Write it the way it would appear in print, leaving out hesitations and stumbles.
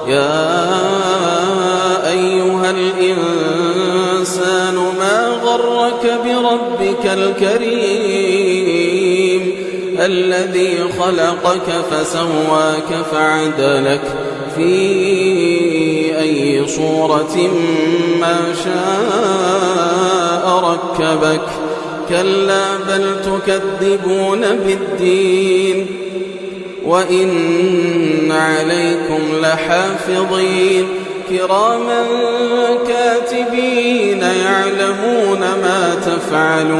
يا أيها الإنسان ما غرك بربك الكريم الذي خلقك فسواك فعدلك في أي صورة ما شاء ركبك كلا بل تكذبون بالدين وإن عليكم لحافظين كراما كاتبين يعلمون ما تفعلون